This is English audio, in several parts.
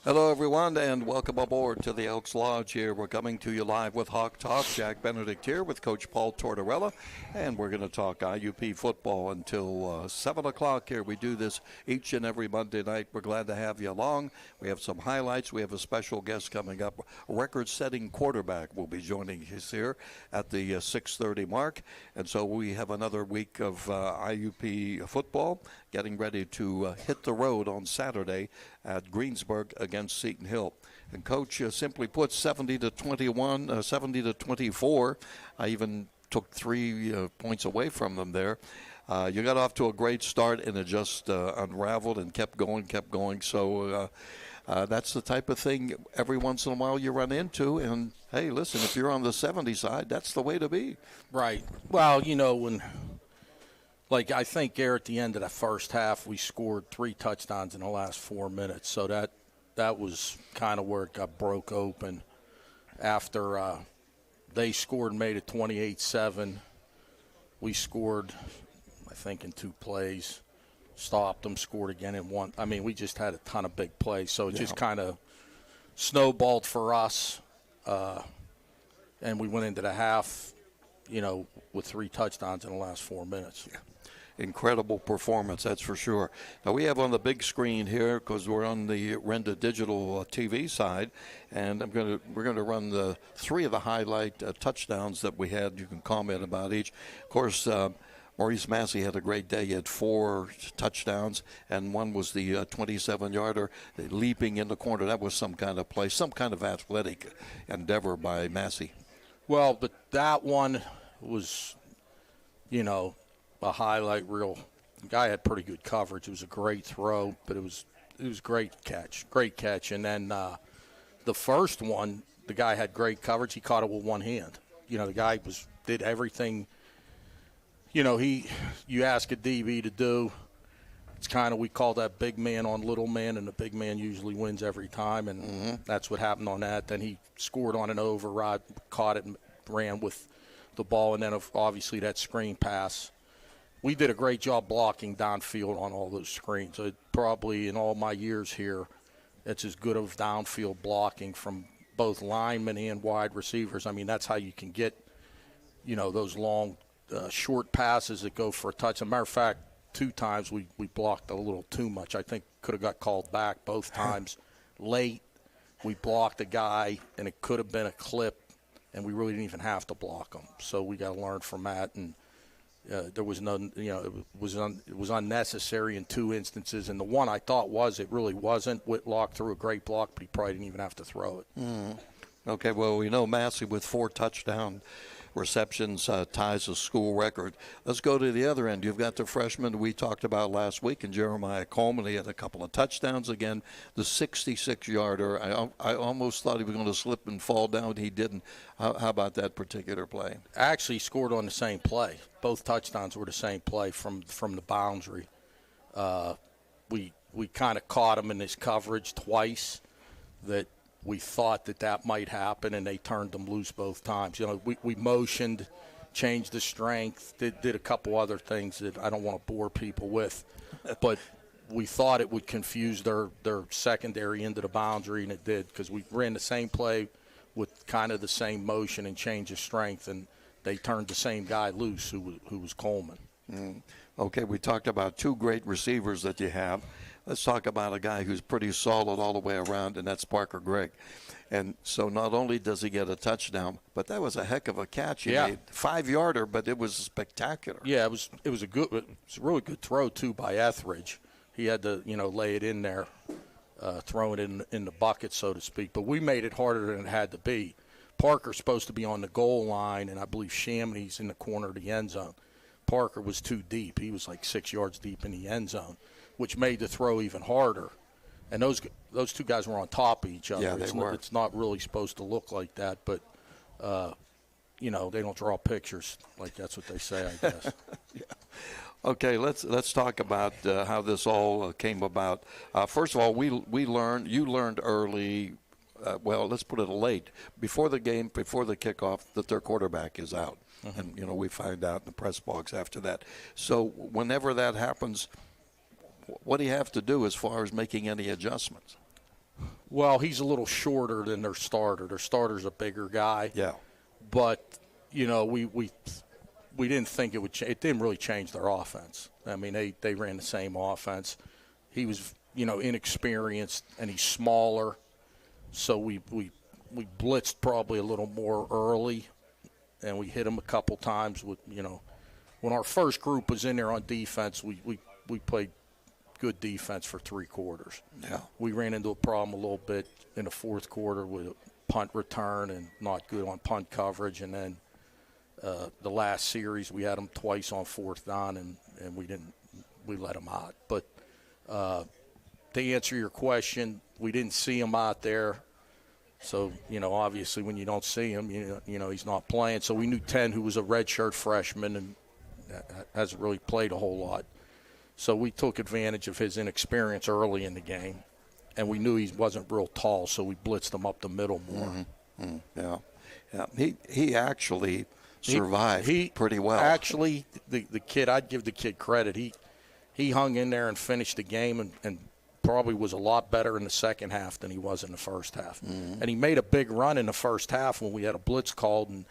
Hello, everyone, and welcome aboard to the Elks Lodge here. We're coming to you live with Hawk Talk. Jack Benedict here with Coach Paul Tortorella, and we're going to talk IUP football until 7 o'clock here. We do this each and every Monday night. We're glad to have you along. We have some highlights. We have a special guest coming up. A record-setting quarterback will be joining us here at the 6:30 mark. And so we have another week of IUP football getting ready to hit the road on Saturday at Greensburg against Seton Hill. And Coach, simply put, 70-21, 70-24. I even took 3 points away from them there. You got off to a great start, and it just unraveled and kept going. So that's the type of thing every once in a while you run into. And, hey, listen, if you're on the 70 side, that's the way to be. Right. Well, you know, I think there at the end of the first half, we scored 3 touchdowns in the last 4 minutes. So that was kind of where it got broke open. After they scored and made it 28-7, we scored, I think, in 2 plays, stopped them, scored again in 1. I mean, we just had a ton of big plays. So it just kind of snowballed for us. And we went into the half, with 3 touchdowns in the last 4 minutes. Yeah. Incredible performance, that's for sure. Now we have on the big screen here, because we're on the Renda digital TV side, and we're going to run the 3 of the highlight touchdowns that we had. You can comment about each. Of course, Maurice Massey had a great day. He had 4 touchdowns, and one was the 27-yarder leaping in the corner. That was some kind of play, some kind of athletic endeavor by Massey. Well, but that one was, a highlight reel. The guy had pretty good coverage. It was a great throw, but it was great catch. And then the first one, the guy had great coverage. He caught it with one hand. The guy did everything. You ask a DB to do. It's kind of, we call that big man on little man, and the big man usually wins every time, and that's what happened on that. Then he scored on an override, caught it, and ran with the ball, and then obviously that screen pass. We did a great job blocking downfield on all those screens. Probably in all my years here, it's as good of downfield blocking from both linemen and wide receivers. I mean, that's how you can get, those long, short passes that go for a touch. As a matter of fact, 2 times we blocked a little too much. I think could have got called back both times. Late, we blocked a guy, and it could have been a clip, and we really didn't even have to block him. So we got to learn from that. And there was none, it was unnecessary in 2 instances. And the one I thought it really wasn't. Whitlock threw a great block, but he probably didn't even have to throw it. Okay, well, we know Massey with 4 touchdown receptions ties a school record. Let's go to the other end. You've got the freshman we talked about last week, and Jeremiah Coleman. He had a couple of touchdowns again. The 66-yarder, I almost thought he was going to slip and fall down. He didn't. How about that particular play? Actually, he scored on the same play. Both touchdowns were the same play from the boundary. We kind of caught him in his coverage twice that we thought that might happen, and they turned them loose both times. We motioned, changed the strength, did a couple other things that I don't want to bore people with. But we thought it would confuse their secondary into the boundary, and it did, because we ran the same play with kind of the same motion and change of strength, and they turned the same guy loose who was Coleman. Okay, we talked about 2 great receivers that you have. Let's talk about a guy who's pretty solid all the way around, and that's Parker Gregg. And so not only does he get a touchdown, but that was a heck of a catch he made. 5-yarder, but it was spectacular. Yeah, it was a really good throw too by Etheridge. He had to lay it in there, throw it in the bucket, so to speak. But we made it harder than it had to be. Parker's supposed to be on the goal line, and I believe Shamney's in the corner of the end zone. Parker was too deep. He was like 6 yards deep in the end zone, which made the throw even harder. And those 2 guys were on top of each other. Yeah, they were. It's not really supposed to look like that, but, they don't draw pictures. Like, that's what they say, I guess. Yeah. Okay, let's talk about how this all came about. First of all, you learned early, let's put it late, before the game, before the kickoff, that their quarterback is out. And, we find out in the press box after that. So whenever that happens, what do you have to do as far as making any adjustments? Well, he's a little shorter than their starter. Their starter's a bigger guy. Yeah. But, we didn't think it would it didn't really change their offense. I mean, they ran the same offense. He was, inexperienced, and he's smaller. So we blitzed probably a little more early, and we hit him a couple times with, when our first group was in there on defense, we played good defense for 3 quarters. Yeah. We ran into a problem a little bit in the fourth quarter with a punt return and not good on punt coverage. And then the last series, we had them twice on 4th down, and we let them out. But to answer your question, we didn't see him out there. So, obviously when you don't see him, he's not playing. So we knew 10, who was a redshirt freshman and hasn't really played a whole lot. So we took advantage of his inexperience early in the game, and we knew he wasn't real tall, so we blitzed him up the middle more. Mm-hmm. Yeah. He actually survived pretty well. Actually, the kid, I'd give the kid credit. He hung in there and finished the game and probably was a lot better in the second half than he was in the first half. Mm-hmm. And he made a big run in the first half when we had a blitz called and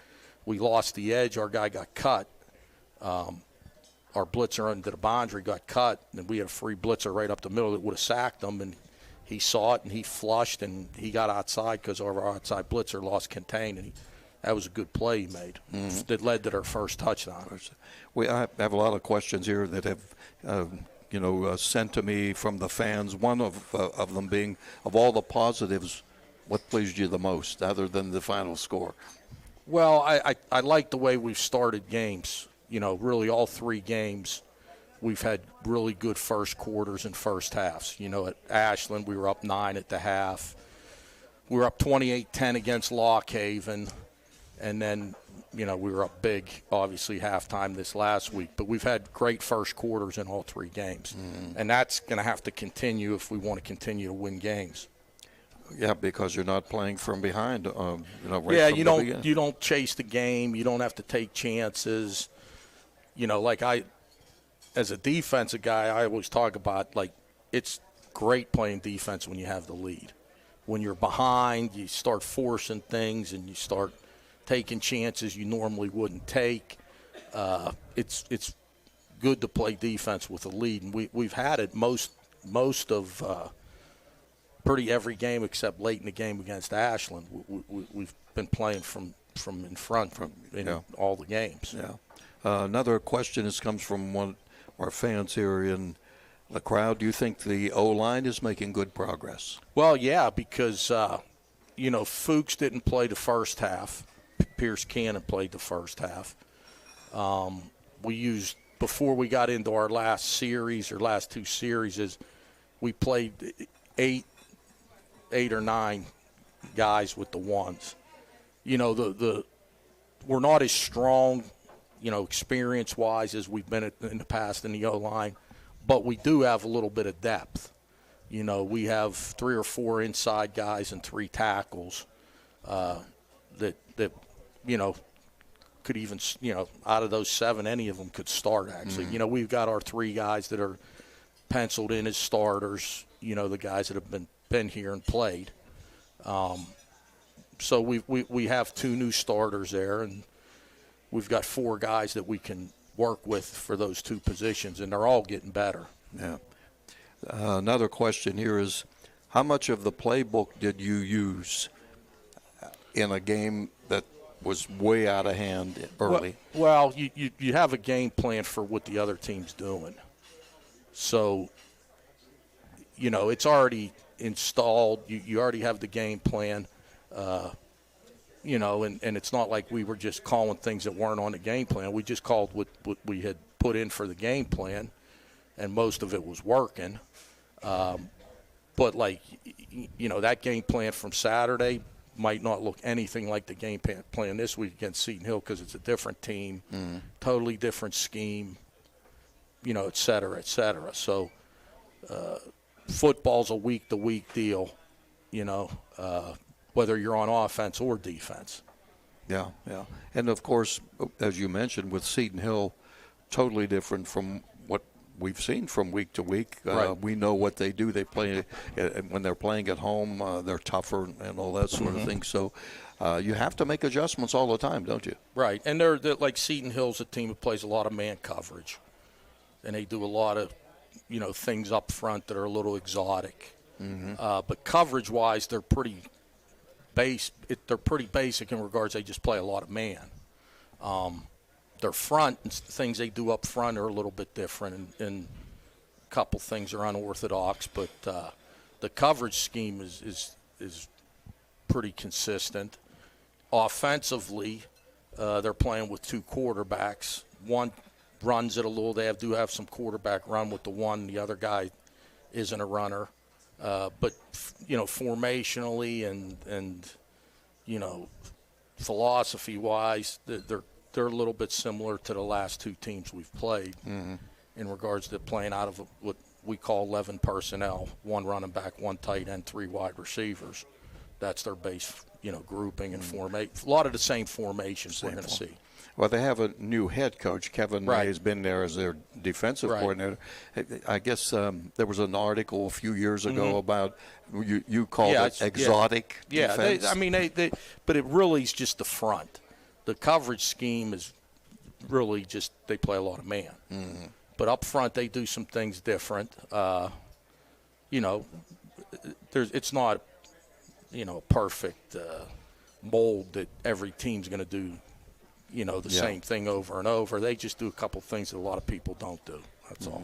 we lost the edge. Our guy got cut. Our blitzer under the boundary got cut, and we had a free blitzer right up the middle that would have sacked him, and he saw it, and he flushed, and he got outside because our outside blitzer lost contain, and that was a good play he made that led to their first touchdown. I have a lot of questions here that have sent to me from the fans. One of them being, of all the positives, what pleased you the most, other than the final score? Well, I like the way we've started games. Really all 3 games, we've had really good first quarters and first halves. At Ashland, we were up 9 at the half. We were up 28-10 against Lockhaven. And then, we were up big, obviously, halftime this last week. But we've had great first quarters in all 3 games. And that's going to have to continue if we want to continue to win games. Yeah, because you're not playing from behind. You don't chase the game. You don't have to take chances. As a defensive guy, I always talk about, it's great playing defense when you have the lead. When you're behind, you start forcing things and you start taking chances you normally wouldn't take. It's good to play defense with a lead, and we've had it most of pretty every game except late in the game against Ashland. We've been playing from in front in all the games. Yeah. Another question comes from one of our fans here in the crowd. Do you think the O-line is making good progress? Well, yeah, because, Fuchs didn't play the first half. Pierce Cannon played the first half. We used, before we got into our last 2 series, we played eight or nine guys with the ones. We're not as strong, experience-wise as we've been in the past in the O-line, but we do have a little bit of depth. We have 3 or 4 inside guys and 3 tackles that could even, out of those 7, any of them could start, actually. We've got our 3 guys that are penciled in as starters, the guys that have been here and played. So we have 2 new starters there, and we've got 4 guys that we can work with for those 2 positions, and they're all getting better. Yeah. Another question here is, how much of the playbook did you use in a game that was way out of hand early? Well, you have a game plan for what the other team's doing. So, it's already installed. You already have the game plan. And it's not like we were just calling things that weren't on the game plan. We just called what we had put in for the game plan, and most of it was working. But, that game plan from Saturday might not look anything like the game plan this week against Seton Hill because it's a different team, totally different scheme, et cetera, et cetera. So football's a week-to-week deal, whether you're on offense or defense. Yeah. And, of course, as you mentioned, with Seton Hill, totally different from what we've seen from week to week. Right. We know what they do. They play when they're playing at home. They're tougher and all that sort of thing. So you have to make adjustments all the time, don't you? Right. And they're like Seton Hill's a team that plays a lot of man coverage, and they do a lot of things up front that are a little exotic. But coverage-wise, they're pretty basic in regards they just play a lot of man. Their front and things they do up front are a little bit different, and a couple things are unorthodox. But the coverage scheme is pretty consistent. Offensively, they're playing with two quarterbacks. One runs it a little. They do have some quarterback run with the one. The other guy isn't a runner. But formationally and philosophy-wise, they're a little bit similar to the last two teams we've played in regards to playing out of what we call 11 personnel, one running back, one tight end, three wide receivers. That's their base, grouping and formation. A lot of the same formations we're going to see. Well, they have a new head coach. Kevin May has been there as their defensive coordinator. I guess there was an article a few years ago about you called it exotic defense. But it really is just the front. The coverage scheme is really just they play a lot of man. But up front they do some things different. It's not a perfect mold that every team's going to do. The same thing over and over. They just do a couple things that a lot of people don't do. That's all.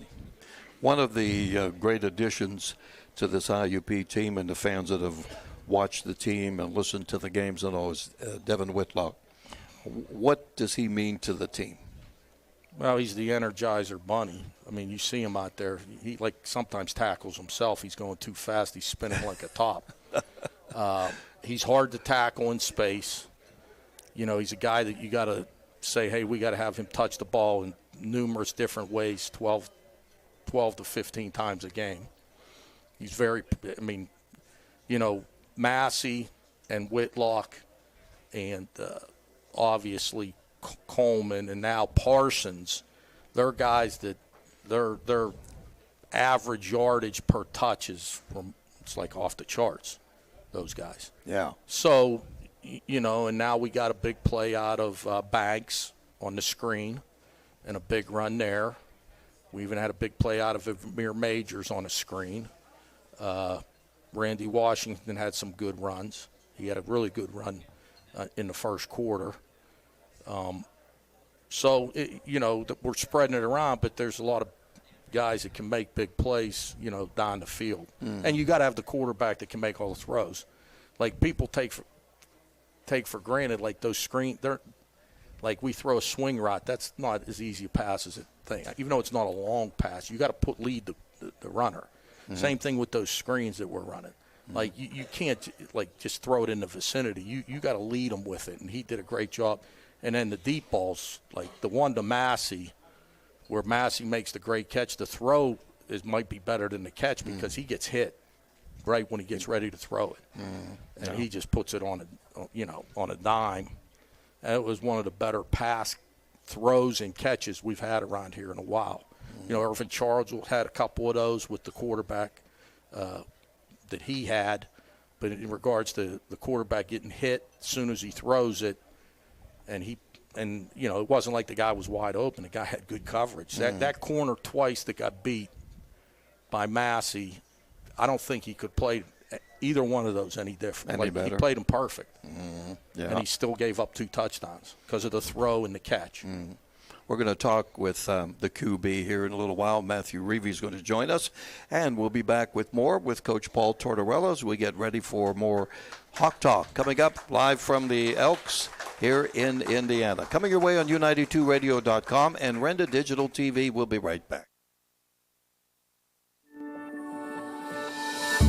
One of the great additions to this IUP team and the fans that have watched the team and listened to the games and all is Devin Whitlock. What does he mean to the team? Well, he's the Energizer Bunny. I mean, you see him out there. He sometimes tackles himself. He's going too fast. He's spinning like a top. He's hard to tackle in space. He's a guy that you got to say, hey, we got to have him touch the ball in numerous different ways, 12 to 15 times a game. He's very, Massey and Whitlock and obviously Coleman and now Parsons, they're guys that their average yardage per touch it's like off the charts, those guys. Yeah. So, and now we got a big play out of Banks on the screen and a big run there. We even had a big play out of Amir Majors on a screen. Randy Washington had some good runs. He had a really good run in the first quarter. We're spreading it around, but there's a lot of guys that can make big plays, down the field. And you got to have the quarterback that can make all the throws. Like people take for granted, like those they're like we throw a swing route. That's not as easy a pass as a thing. Even though it's not a long pass, you got to lead the runner. Same thing with those screens that we're running. Like you can't just throw it in the vicinity. You got to lead them with it, and he did a great job. And then the deep balls, like the one to Massey, where Massey makes the great catch. The throw might be better than the catch because he gets hit right when he gets ready to throw it, and he just puts it on a dime. And it was one of the better pass throws and catches we've had around here in a while. Irvin Charles had a couple of those with the quarterback that he had, but in regards to the quarterback getting hit as soon as he throws it, and it wasn't like the guy was wide open. The guy had good coverage. That corner twice that got beat by Massey, I don't think he could play either one of those any different. Better. He played them perfect, Yeah. and he still gave up 2 touchdowns because of the throw and the catch. We're going to talk with the QB here in a little while. Matthew Reeve is going to join us, and we'll be back with more with Coach Paul Tortorella as we get ready for more Hawk Talk coming up live from the Elks here in Indiana. Coming your way on U92Radio.com and Renda Digital TV. We'll be right back.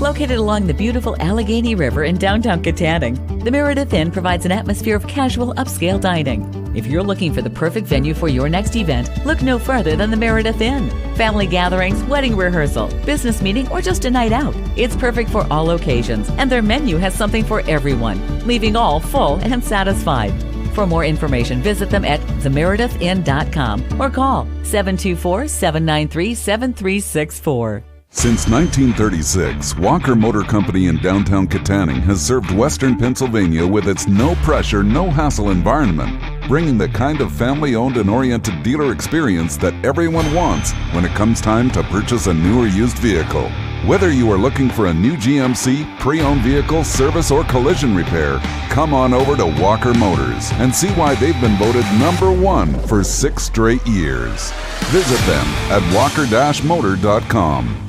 Located along the beautiful Allegheny River in downtown Katanning, the Meredith Inn provides an atmosphere of casual upscale dining. If you're looking for the perfect venue for your next event, look no further than the Meredith Inn. Family gatherings, wedding rehearsal, business meeting, or just a night out. It's perfect for all occasions, and their menu has something for everyone, leaving all full and satisfied. For more information, visit them at themeredithinn.com or call 724-793-7364. Since 1936, Walker Motor Company in downtown Katanning has served Western Pennsylvania with its no-pressure, no-hassle environment, bringing the kind of family-owned and oriented dealer experience that everyone wants when it comes time to purchase a new or used vehicle. Whether you are looking for a new GMC, pre-owned vehicle, service, or collision repair, come on over to Walker Motors and see why they've been voted #1 for 6 straight years. Visit them at walker-motor.com.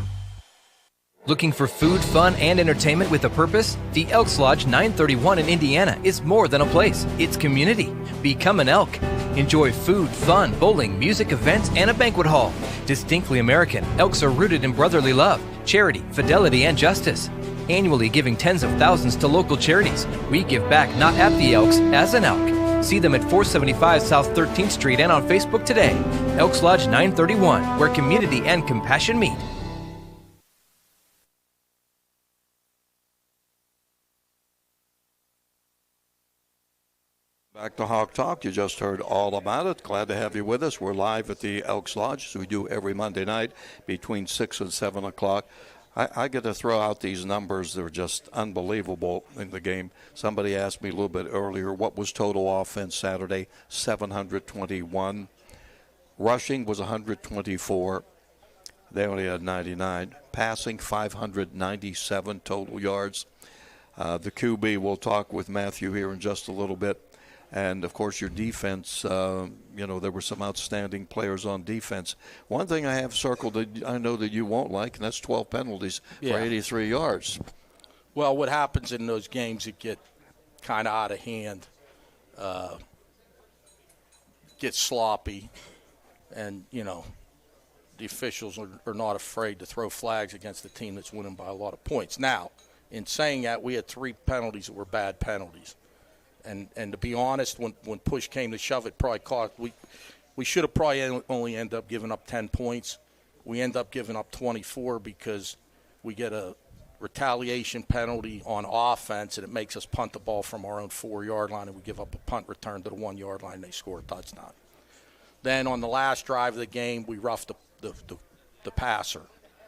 Looking for food, fun, and entertainment with a purpose? The Elks Lodge 931 in Indiana is more than a place. It's community. Become an Elk. Enjoy food, fun, bowling, music, events, and a banquet hall. Distinctly American, Elks are rooted in brotherly love, charity, fidelity, and justice. Annually giving tens of thousands to local charities. We give back not at the Elks, as an Elk. See them at 475 South 13th Street and on Facebook today. Elks Lodge 931, where community and compassion meet. Back to Hawk Talk. You just heard all about it. Glad to have you with us. We're live at the Elks Lodge, as we do every Monday night between 6 and 7 o'clock. I get to throw out these numbers. They're just unbelievable in the game. Somebody asked me a little bit earlier, what was total offense Saturday? 721. Rushing was 124. They only had 99. Passing, 597 total yards. The QB, we'll talk with Matthew here in just a little bit. And, of course, your defense, there were some outstanding players on defense. One thing I have circled that I know that you won't like, and that's 12 penalties for 83 yards. Well, what happens in those games that get kind of out of hand, get sloppy, and, the officials are not afraid to throw flags against a team that's winning by a lot of points. Now, in saying that, we had 3 penalties that were bad penalties. And to be honest, when push came to shove, it probably cost. We should have probably only end up giving up 10 points. We end up giving up 24 because we get a retaliation penalty on offense, and it makes us punt the ball from our own 4-yard line, and we give up a punt return to the 1-yard line. And they score a touchdown. Then on the last drive of the game, we roughed the passer.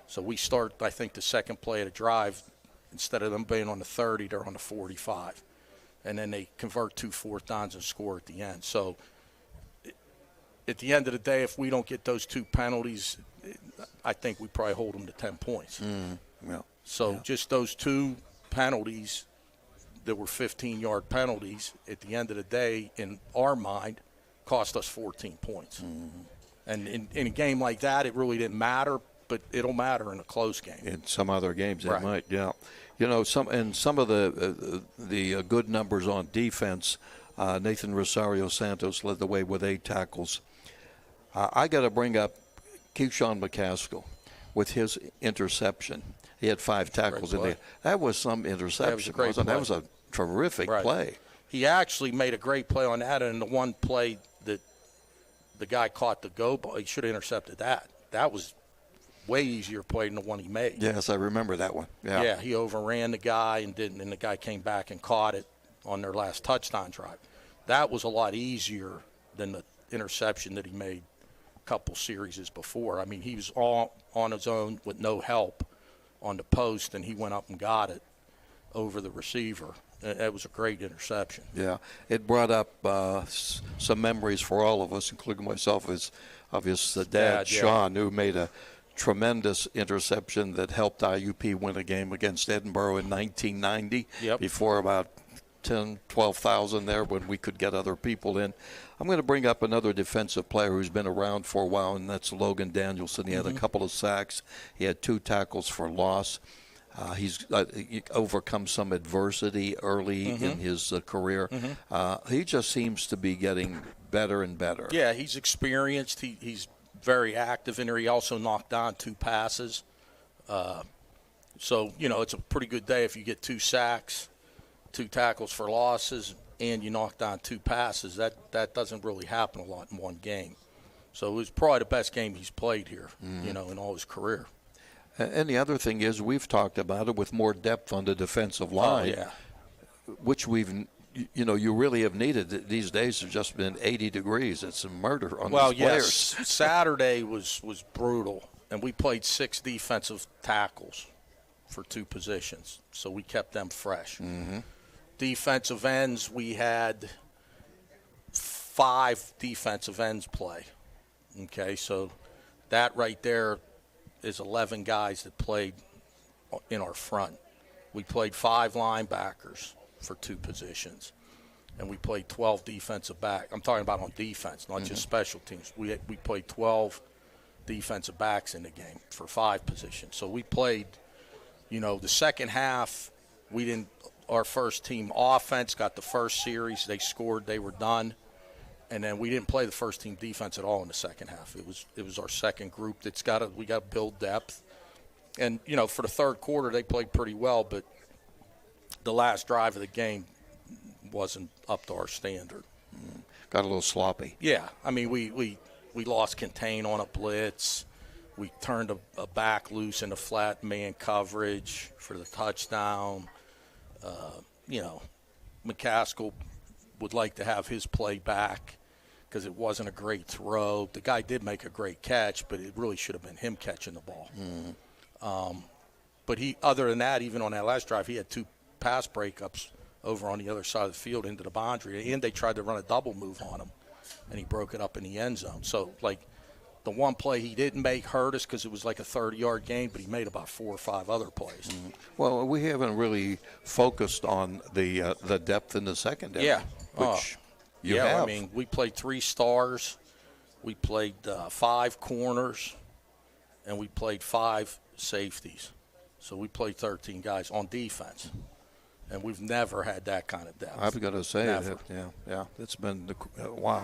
So we start, I think, the second play of the drive. Instead of them being on the 30, they're on the 45. And then they convert 2 4th downs and score at the end. So at the end of the day, if we don't get those 2 penalties, I think we probably hold them to 10 points. Just those 2 penalties that were 15-yard penalties, at the end of the day, in our mind, cost us 14 points. And in a game like that, it really didn't matter, but it'll matter in a close game. In some other games, it might, yeah. Some of the good numbers on defense, Nathan Rosario Santos led the way with 8 tackles. I got to bring up Keyshawn McCaskill with his interception. He had 5 tackles in there. That was some interception. That was a terrific play. He actually made a great play on that, and the one play that the guy caught the go ball, he should have intercepted that. That was way easier play than the one he made. Yes, I remember that one. Yeah, he overran the guy and the guy came back and caught it on their last touchdown drive. That was a lot easier than the interception that he made a couple series before. I mean, he was all on his own with no help on the post, and he went up and got it over the receiver. That was a great interception. Yeah, it brought up some memories for all of us, including myself, of his dad, Sean, who made a tremendous interception that helped IUP win a game against Edinburgh in 1990 before about 10, 12,000 there when we could get other people in. I'm going to bring up another defensive player who's been around for a while, and that's Logan Danielson. He had a couple of sacks. He had 2 tackles for loss. He's overcome some adversity early in his career. He just seems to be getting better and better. Yeah, he's experienced. He's very active in there. He also knocked down 2 passes. So, it's a pretty good day if you get 2 sacks, 2 tackles for losses, and you knock down 2 passes. That doesn't really happen a lot in one game. So it was probably the best game he's played here, in all his career. And the other thing is we've talked about it with more depth on the defensive line, which we've you really have needed it. These days have just been 80 degrees. It's a murder on Well, these players. Saturday was brutal, and we played 6 defensive tackles for 2 positions, so we kept them fresh. Mm-hmm. Defensive ends, we had 5 defensive ends play. Okay, so that right there is 11 guys that played in our front. We played 5 linebackers for 2 positions, and we played 12 defensive back. I'm talking about on defense, not just special teams. We played 12 defensive backs in the game for 5 positions. So we played, the second half, our first team offense got the first series. They scored, they were done. And then we didn't play the first team defense at all in the second half. It was our second group we got to build depth. And, for the third quarter, they played pretty well, but the last drive of the game wasn't up to our standard. Got a little sloppy. Yeah. I mean, we lost contain on a blitz. We turned a back loose into flat man coverage for the touchdown. McCaskill would like to have his play back because it wasn't a great throw. The guy did make a great catch, but it really should have been him catching the ball. But other than that, even on that last drive, he had 2 pass breakups over on the other side of the field into the boundary, and they tried to run a double move on him, and he broke it up in the end zone. So, the one play he didn't make hurt us because it was like a 30-yard gain, but he made about 4 or 5 other plays. Well, we haven't really focused on the depth in the secondary. Yeah. Which you have. I mean, we played 3 stars. We played 5 corners, and we played 5 safeties. So we played 13 guys on defense, and we've never had that kind of depth. I've got to say, Never. yeah, it's been wow.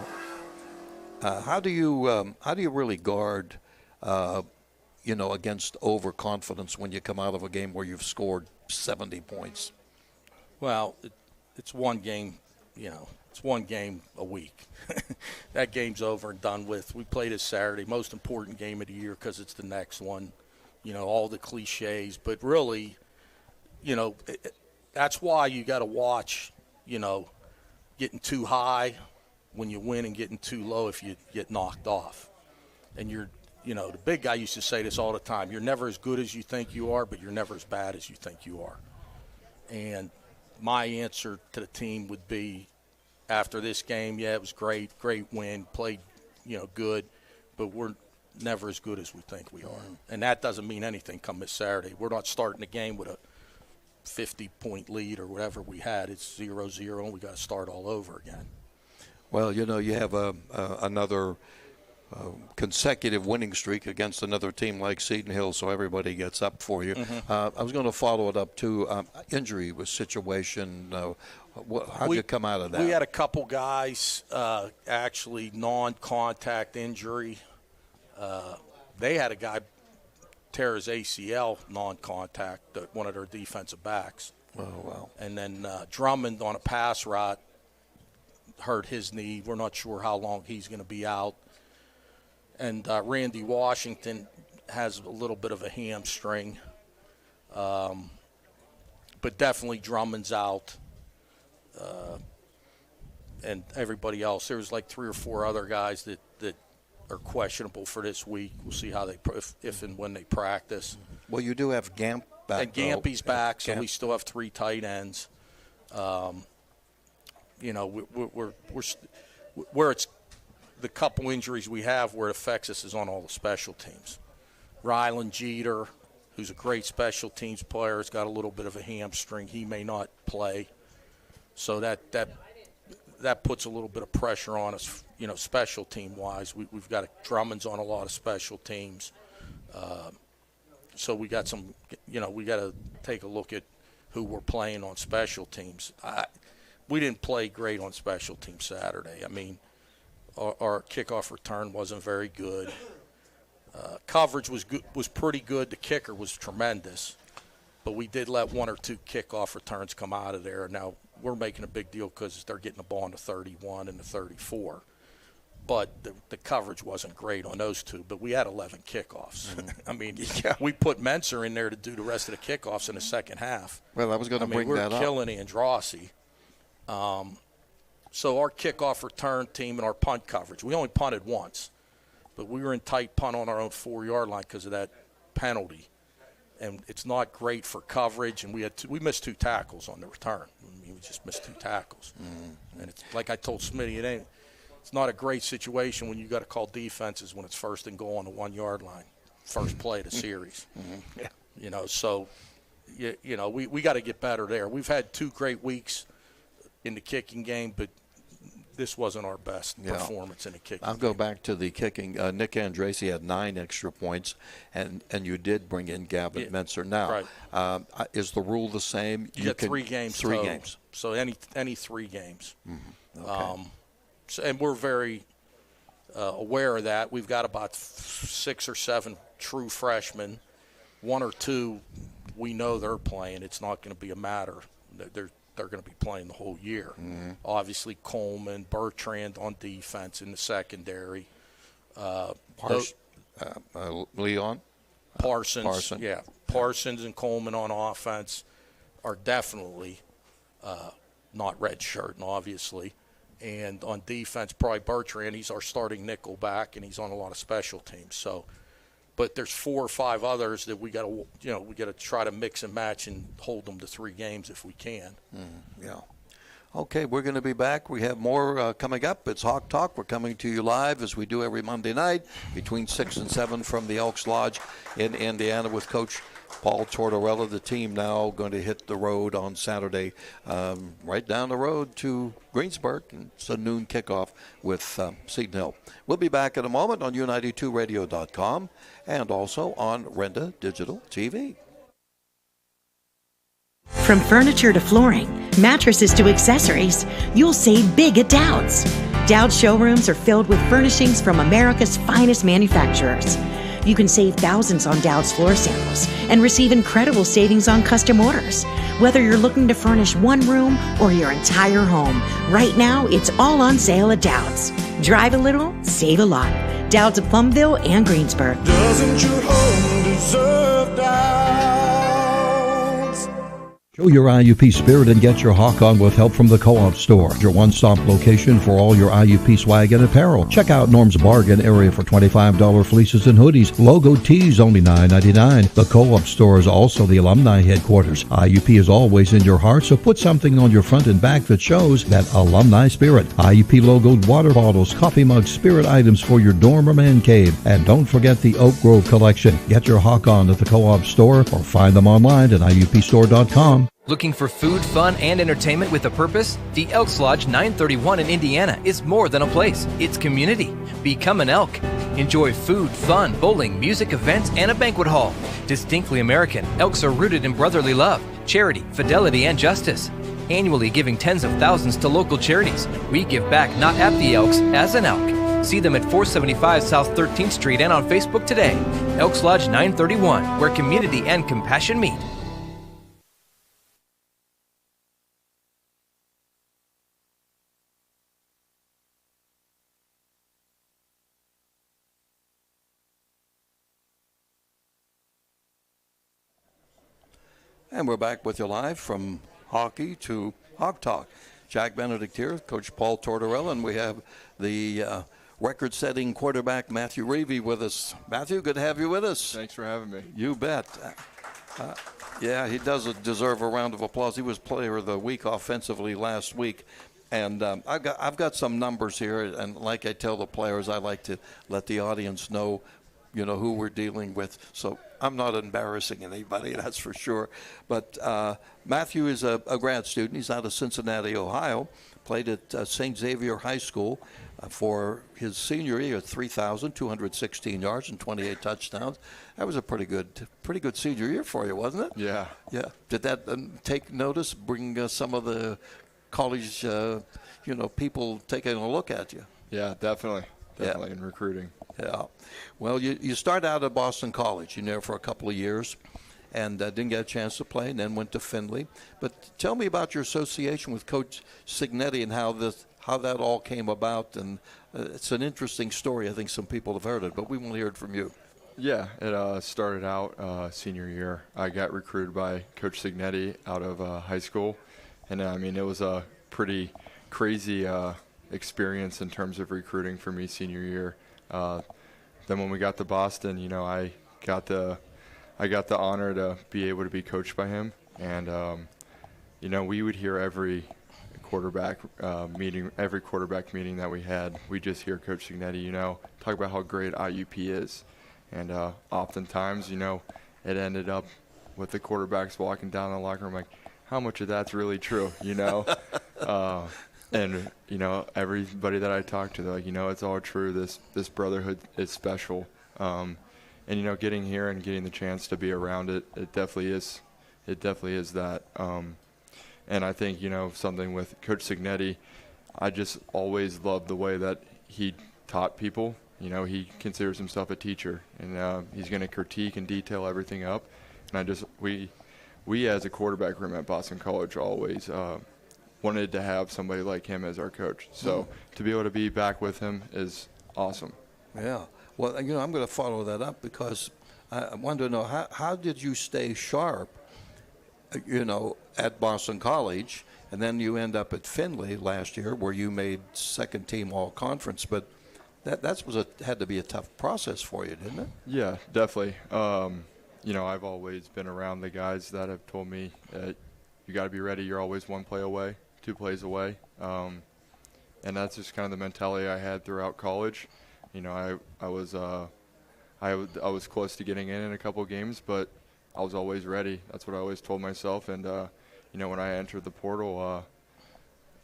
How do you really guard, against overconfidence when you come out of a game where you've scored 70 points? Well, it's one game, it's one game a week. That game's over and done with. We play this Saturday, most important game of the year because it's the next one. All the cliches, but really, that's why you got to watch, getting too high when you win and getting too low if you get knocked off. And the big guy used to say this all the time. You're never as good as you think you are, but you're never as bad as you think you are. And my answer to the team would be, after this game, yeah, it was great win, played, good, but we're never as good as we think we are. And that doesn't mean anything come this Saturday. We're not starting the game with a 50-point lead or whatever we had. It's 0-0, and we got to start all over again. Well, you have another consecutive winning streak against another team like Seton Hill, so everybody gets up for you. I was going to follow it up to injury situation. How did you come out of that? We had a couple guys actually non-contact injury. They had a guy tear his ACL non-contact, one of their defensive backs. Oh, wow. And then Drummond on a pass route hurt his knee. We're not sure how long he's going to be out. And Randy Washington has a little bit of a hamstring. But definitely Drummond's out. And everybody else. There was like 3 or 4 other guys that are questionable for this week. We'll see how if and when they practice. Well, you do have Gamp back. And Gampy's back, so we still have 3 tight ends. Where it's the couple injuries we have where it affects us is on all the special teams. Rylan Jeter, who's a great special teams player, has got a little bit of a hamstring. He may not play. So that puts a little bit of pressure on us, special team-wise. We've got Drummond's on a lot of special teams. So we got some, we got to take a look at who we're playing on special teams. We didn't play great on special teams Saturday. I mean, our kickoff return wasn't very good. Coverage was pretty good. The kicker was tremendous. But we did let 1 or 2 kickoff returns come out of there. Now, we're making a big deal because they're getting the ball in the 31 and the 34. But the coverage wasn't great on those 2. But we had 11 kickoffs. I mean, we put Menser in there to do the rest of the kickoffs in the second half. Well, I was going to bring that up. We're killing Andrassi. So our kickoff return team and our punt coverage, we only punted once, but we were in tight punt on our own 4-yard line because of that penalty. And it's not great for coverage, and we missed 2 tackles on the return. I mean, we just missed 2 tackles. And it's like I told Smitty, it's not a great situation when you got to call defenses when it's 1st and goal on the 1-yard line, first play of the series. Yeah. You know, so we got to get better there. We've had 2 great weeks in the kicking game, but this wasn't our best performance in the kicking I'll game. go back to the kicking. Nick Andrasi had 9 extra points, and you did bring in Gavin Menser. Now, is the rule the same? You get 3 games. 3 total. games. So any 3 games. Okay. And we're very aware of that. We've got about 6 or 7 true freshmen. 1 or 2, we know they're playing. It's not going to be a matter. They're going to be playing the whole year. Obviously, Coleman, Bertrand on defense in the secondary. Leon? Parsons. Yeah. Parsons and Coleman on offense are definitely not redshirting, obviously. And on defense, probably Bertrand. He's our starting nickel back, and he's on a lot of special teams. So, but there's 4 or 5 others that we got to try to mix and match and hold them to 3 games if we can. Yeah. Okay, we're going to be back. We have more coming up. It's Hawk Talk. We're coming to you live as we do every Monday night between 6 and 7 from the Elks Lodge in Indiana with Coach Paul Tortorella. The team now going to hit the road on Saturday, right down the road to Greensburg. And it's a noon kickoff with Seton Hill. We'll be back in a moment on U92Radio.com and also on Renda Digital TV. From furniture to flooring, mattresses to accessories, you'll save big at Dowd's. Dowd's showrooms are filled with furnishings from America's finest manufacturers. You can save thousands on Dowd's floor samples and receive incredible savings on custom orders. Whether you're looking to furnish one room or your entire home, right now it's all on sale at Dowd's. Drive a little, save a lot. Dowd's of Plumville and Greensburg. Doesn't your home deserve Dowd's? Show your IUP spirit and get your hawk on with help from the Co-op Store, your one-stop location for all your IUP swag and apparel. Check out Norm's Bargain area for $25 fleeces and hoodies. Logo tees only $9.99. The Co-op Store is also the alumni headquarters. IUP is always in your heart, so put something on your front and back that shows that alumni spirit. IUP logoed water bottles, coffee mugs, spirit items for your dorm or man cave. And don't forget the Oak Grove collection. Get your hawk on at the Co-op Store or find them online at IUPstore.com. Looking for food, fun, and entertainment with a purpose? The Elks Lodge 931 in Indiana is more than a place. It's community. Become an Elk. Enjoy food, fun, bowling, music events, and a banquet hall. Distinctly American, Elks are rooted in brotherly love, charity, fidelity, and justice. Annually giving tens of thousands to local charities, we give back not at the Elks, as an Elk. See them at 475 South 13th Street and on Facebook today. Elks Lodge 931, where community and compassion meet. And we're back with you live from hockey to Hawk Talk. Jack Benedict here, Coach Paul Tortorella, and we have the record-setting quarterback Matthew Reevy with us. Matthew, good to have you with us. Thanks for having me. You bet. Yeah, he does deserve a round of applause. He was Player of the Week offensively last week. And I've got some numbers here, and like I tell the players, I like to let the audience know, who we're dealing with. So I'm not embarrassing anybody, that's for sure. But Matthew is a grad student. He's out of Cincinnati, Ohio. Played at St. Xavier High School for his senior year, 3,216 yards and 28 touchdowns. That was a pretty good senior year for you, wasn't it? Yeah. Yeah. Did that take notice, bring some of the college, people taking a look at you? Yeah, definitely in recruiting. Yeah. Well, you started out at Boston College, for a couple of years, and didn't get a chance to play, and then went to Findlay. But tell me about your association with Coach Signetti and how that all came about. And it's an interesting story. I think some people have heard it, but we want to hear it from you. Yeah, it started out senior year. I got recruited by Coach Signetti out of high school, and it was a pretty crazy experience in terms of recruiting for me senior year. Then when we got to Boston, you know, I got the honor to be able to be coached by him, and you know, we would hear every quarterback meeting that we had. We just hear Coach Cignetti, you know, talk about how great IUP is, and oftentimes, you know, it ended up with the quarterbacks walking down the locker room like, how much of that's really true, you know? And, you know, everybody that I talked to, they're like, you know, it's all true. This brotherhood is special. And, you know, getting here and getting the chance to be around it, it definitely is that. And I think, you know, something with Coach Cignetti, I just always loved the way that he taught people. You know, he considers himself a teacher, and he's going to critique and detail everything up. And we as a quarterback room at Boston College always wanted to have somebody like him as our coach. So to be able to be back with him is awesome. Yeah. Well, you know, I'm going to follow that up because I wanted to know how did you stay sharp, you know, at Boston College, and then you end up at Findlay last year where you made second team all-conference, but that had to be a tough process for you, didn't it? Yeah, definitely. You know, I've always been around the guys that have told me you got to be ready. You're always one play away, 2 plays away. And that's just kind of the mentality I had throughout college. You know, I was close to getting in a couple of games, but I was always ready. That's what I always told myself. And, you know, when I entered the portal,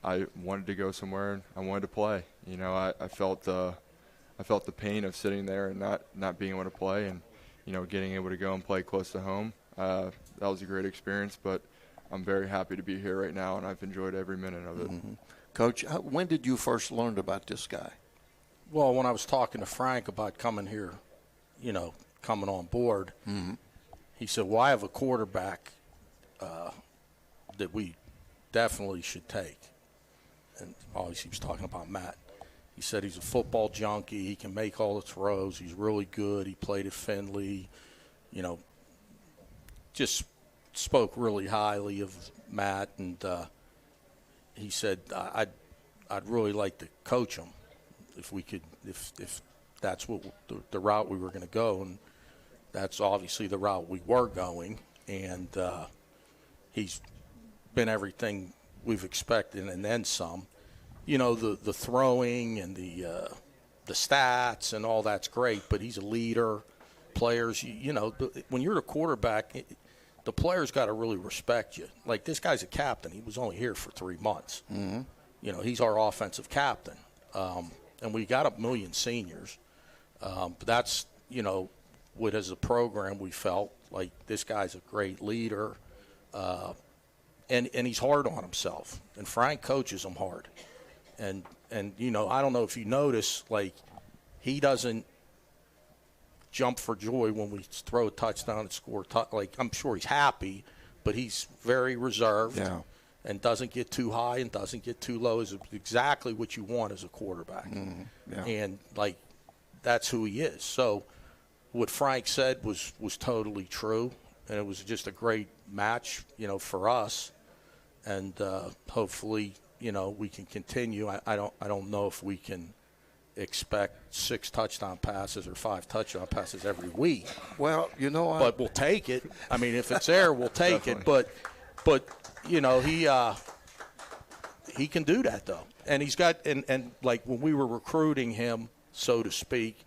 I wanted to go somewhere and I wanted to play. You know, I felt the pain of sitting there and not being able to play, and, you know, getting able to go and play close to home. That was a great experience, but I'm very happy to be here right now, and I've enjoyed every minute of it. Mm-hmm. Coach, when did you first learn about this guy? Well, when I was talking to Frank about coming here, you know, coming on board, he said, well, I have a quarterback that we definitely should take. And obviously he was talking about Matt. He said he's a football junkie. He can make all the throws. He's really good. He played at Findlay. You know, just spoke really highly of Matt. And he said, I'd really like to coach him if we could, if that's what the route we were going to go. And that's obviously the route we were going. And he's been everything we've expected and then some. You know, the throwing and the stats and all that's great, but he's a leader. Players, you know, when you're a quarterback, the players got to really respect you. Like, this guy's a captain. He was only here for 3 months. Mm-hmm. You know, he's our offensive captain. And we got 1 million seniors. But that's, you know, what as a program we felt like this guy's a great leader. And he's hard on himself. And Frank coaches him hard. And you know, I don't know if you notice, like, he doesn't jump for joy when we throw a touchdown and score. Like, I'm sure he's happy, but he's very reserved and doesn't get too high and doesn't get too low. Is exactly what you want as a quarterback. And, like, that's who he is. So what Frank said was totally true, and it was just a great match, you know, for us. And hopefully, you know, we can continue. I don't know if we can expect 6 touchdown passes or 5 touchdown passes every week. Well, you know, but we'll take it. I mean, if it's there, we'll take it. But you know, he can do that though, and he's got and like when we were recruiting him, so to speak,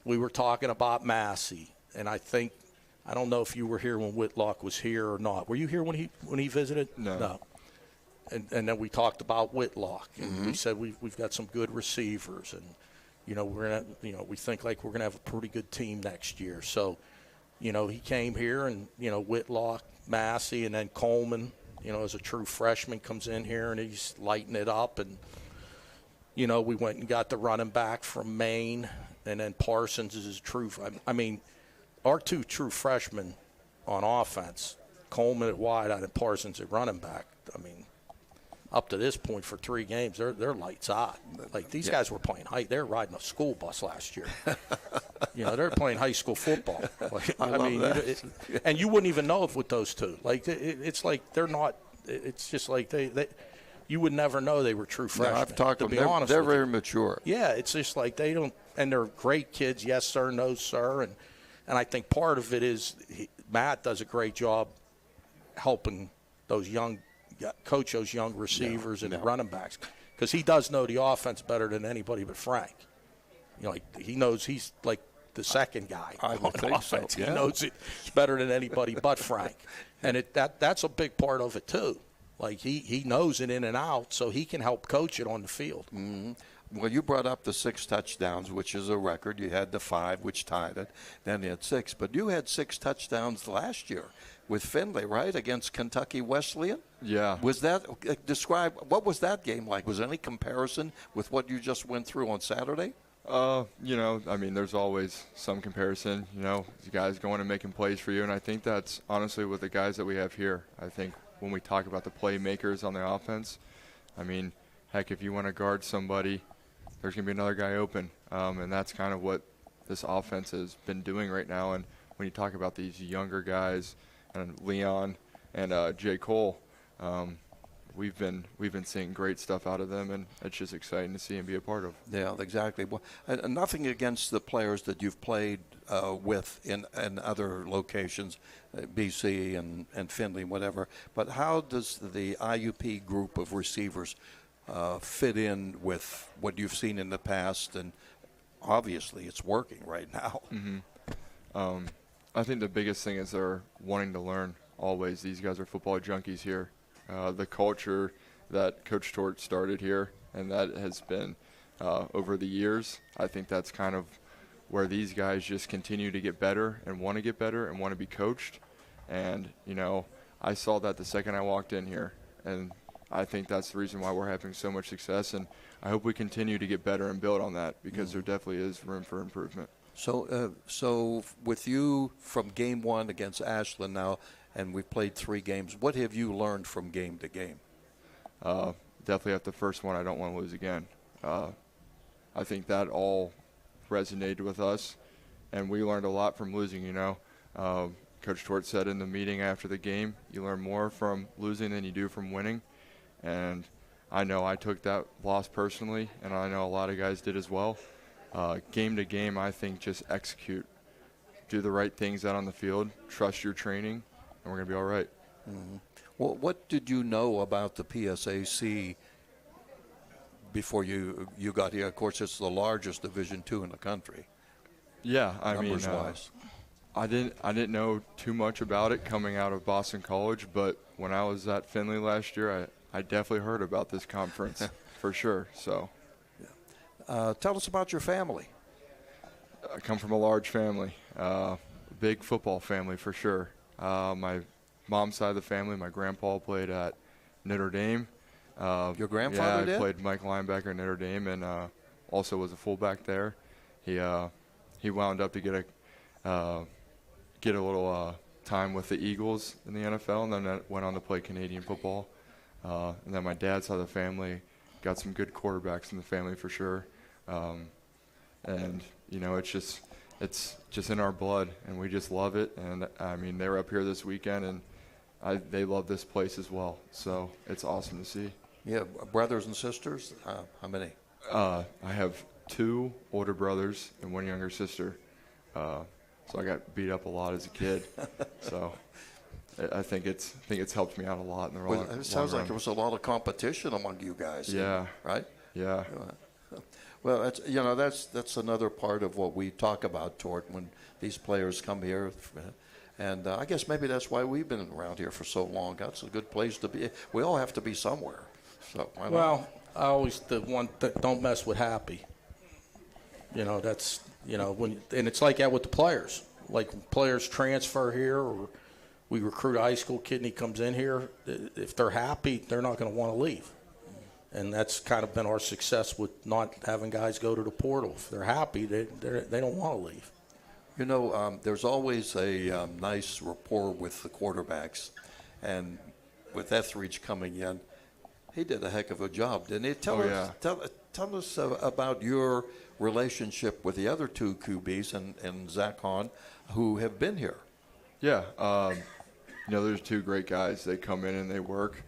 we were talking about Massey, and I don't know if you were here when Whitlock was here or not. Were you here when he visited? No. And then we talked about Whitlock, and we said we've got some good receivers, and you know we think like we're gonna have a pretty good team next year. So, you know, he came here, and you know, Whitlock, Massey, and then Coleman, you know, as a true freshman comes in here and he's lighting it up, and you know, we went and got the running back from Maine, and then Parsons is a true. I mean, our 2 true freshmen on offense, Coleman at wideout and Parsons at running back. I mean, up to this point for 3 games, they're lights out. Like, these guys were playing they're riding a school bus last year. You know, they're playing high school football. Like, I mean, and you wouldn't even know if with those 2. Like, it's like they're not. It's just like they you would never know they were true freshmen. No, I've talked to be them. honest They're with you. very mature. Yeah, it's just like they don't, and they're great kids. Yes, sir. No, sir. And I think part of it is Matt does a great job helping those coach those young receivers and running backs, because he does know the offense better than anybody but Frank. Like he knows he's like the second guy I would think offense. so. Yeah. He knows it better than anybody but Frank, and that's a big part of it too. Like he knows it in and out, so he can help coach it on the field. Mm-hmm. Well, you brought up the 6 touchdowns, which is a record. You had the 5, which tied it. Then you had 6. But you had 6 touchdowns last year with Finley, right, against Kentucky Wesleyan? Yeah. Was that what was that game like? Was there any comparison with what you just went through on Saturday? There's always some comparison. You guys going and making plays for you, and I think that's honestly with the guys that we have here. I think when we talk about the playmakers on the offense, heck, if you want to guard somebody, there's going to be another guy open, and that's kind of what this offense has been doing right now. And when you talk about these younger guys, and Leon and J. Cole, we've been seeing great stuff out of them, and it's just exciting to see and be a part of. Yeah, exactly. Well, nothing against the players that you've played with in other locations, BC and Findlay, whatever. But how does the IUP group of receivers fit in with what you've seen in the past? And obviously it's working right now. Mm-hmm. I think the biggest thing is they're wanting to learn always. These guys are football junkies here. The culture that Coach Tort started here, and that has been over the years, I think that's kind of where these guys just continue to get better and want to be coached. And, I saw that the second I walked in here, and I think that's the reason why we're having so much success, and I hope we continue to get better and build on that, because there definitely is room for improvement. So with you from game 1 against Ashland now, and we've played 3 games, what have you learned from game to game? Definitely at the first one, I don't want to lose again. I think that all resonated with us, and we learned a lot from losing, Coach Tort said in the meeting after the game, you learn more from losing than you do from winning. And I know I took that loss personally, and I know a lot of guys did as well. Game to game, I think just execute. Do the right things out on the field. Trust your training, and we're going to be all right. Mm-hmm. Well, what did you know about the PSAC before you got here? Of course, it's the largest Division II in the country. Yeah, numbers-wise. I didn't know too much about it coming out of Boston College, but when I was at Findlay last year, I definitely heard about this conference for sure. So, tell us about your family. I come from a large family, big football family for sure. My mom's side of the family, my grandpa played at Notre Dame. Your grandfather did? Yeah, I played Mike linebacker at Notre Dame, and also was a fullback there. He wound up to get a little time with the Eagles in the NFL, and then went on to play Canadian football. And then my dad's side of the family got some good quarterbacks in the family for sure. And it's just in our blood, and we just love it. And they were up here this weekend, and they love this place as well. So it's awesome to see. Yeah, brothers and sisters. How many? I have 2 older brothers and 1 younger sister. So I got beat up a lot as a kid. So I think it's helped me out a lot in the long run. It sounds like there was a lot of competition among you guys. Yeah. Right? Yeah. Well, that's another part of what we talk about, Tort, when these players come here. And I guess maybe that's why we've been around here for so long. That's a good place to be. We all have to be somewhere. So I always don't mess with happy. That's and it's like that with the players. Like when players transfer here, or we recruit a high school kid and he comes in here. If they're happy, they're not going to want to leave. And that's kind of been our success with not having guys go to the portal. If they're happy, they don't want to leave. There's always a nice rapport with the quarterbacks. And with Etheridge coming in, he did a heck of a job, didn't he? Tell us about your relationship with the other 2 QBs and Zach Hahn, who have been here. Yeah. There's 2 great guys. They come in and they work.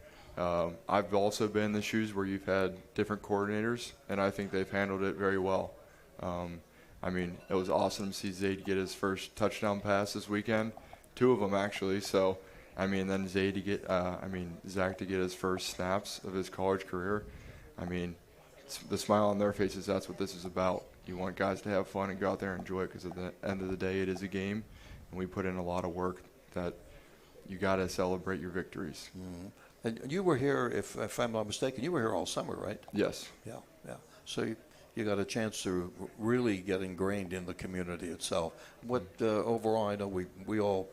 I've also been in the shoes where you've had different coordinators, and I think they've handled it very well. I mean, it was awesome to see Zayd get his first touchdown pass this weekend, 2 of them actually. So, I mean, then Zayd to get, Zach to get his first snaps of his college career. I mean, the smile on their faces, that's what this is about. You want guys to have fun and go out there and enjoy it, because at the end of the day, it is a game, and we put in a lot of work that you got to celebrate your victories. Mm-hmm. And you were here, if I'm not mistaken, you were here all summer, right? Yes. Yeah. So you got a chance to really get ingrained in the community itself. What overall, I know we all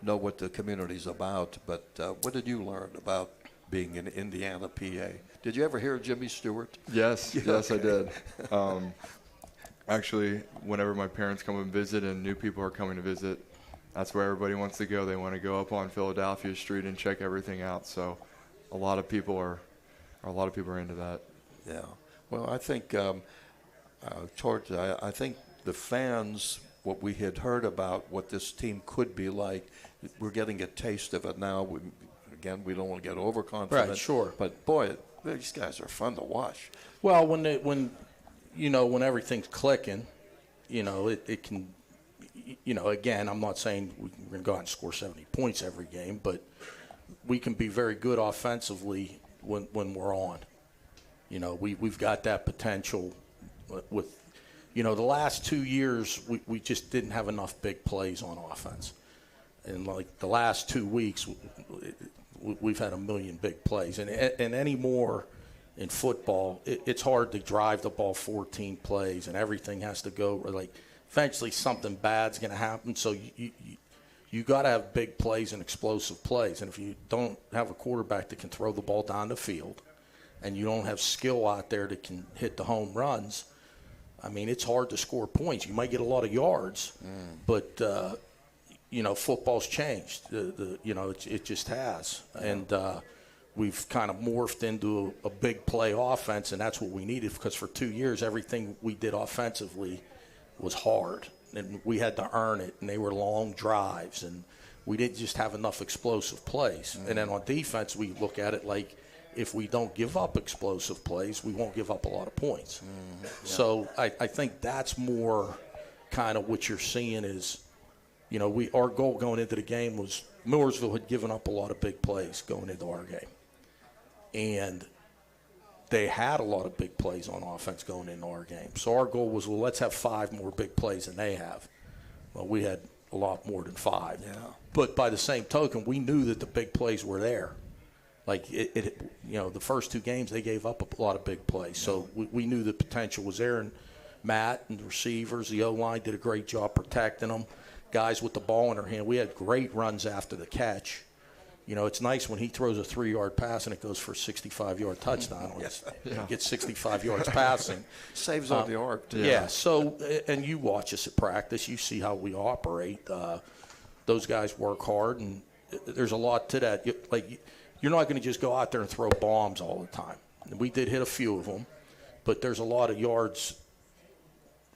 know what the community's about, but what did you learn about being in Indiana, PA? Did you ever hear Jimmy Stewart? Yes, yes, I did. Actually, whenever my parents come and visit and new people are coming to visit, that's where everybody wants to go. They want to go up on Philadelphia Street and check everything out. So a lot of people are into that. Yeah. Well, I think I think the fans, what we had heard about what this team could be like, we're getting a taste of it now. We don't want to get overconfident. Right, sure. But boy, these guys are fun to watch. Well, when everything's clicking, it can, again, I'm not saying we're going to go out and score 70 points every game, but we can be very good offensively when we're on. We've got that potential with, the last 2 years, we just didn't have enough big plays on offense. And like the last 2 weeks, we've had a million big plays. And anymore in football, it's hard to drive the ball 14 plays, and everything has to go. Like, eventually something bad's going to happen. So you got to have big plays and explosive plays. And if you don't have a quarterback that can throw the ball down the field, and you don't have skill out there that can hit the home runs, I mean, it's hard to score points. You might get a lot of yards, but football's changed. It just has, and we've kind of morphed into a big play offense, and that's what we needed, because for 2 years everything we did offensively was hard, and we had to earn it, and they were long drives, and we didn't just have enough explosive plays. And then on defense, we look at it like, if we don't give up explosive plays, we won't give up a lot of points. So I think that's more kind of what you're seeing is, our goal going into the game was Millersville had given up a lot of big plays going into our game. And they had a lot of big plays on offense going into our game. So our goal was, let's have 5 more big plays than they have. Well, we had a lot more than 5. Yeah. But by the same token, we knew that the big plays were there. Like, the first 2 games, they gave up a lot of big plays. So we knew the potential was there. And Matt and the receivers, the O-line did a great job protecting them. Guys with the ball in their hand. We had great runs after the catch. It's nice when he throws a 3-yard pass and it goes for a 65-yard touchdown. He gets 65 yards passing. Saves on the arc, too. Yeah. So, and you watch us at practice. You see how we operate. Those guys work hard, and there's a lot to that. You're not going to just go out there and throw bombs all the time. We did hit a few of them, but there's a lot of yards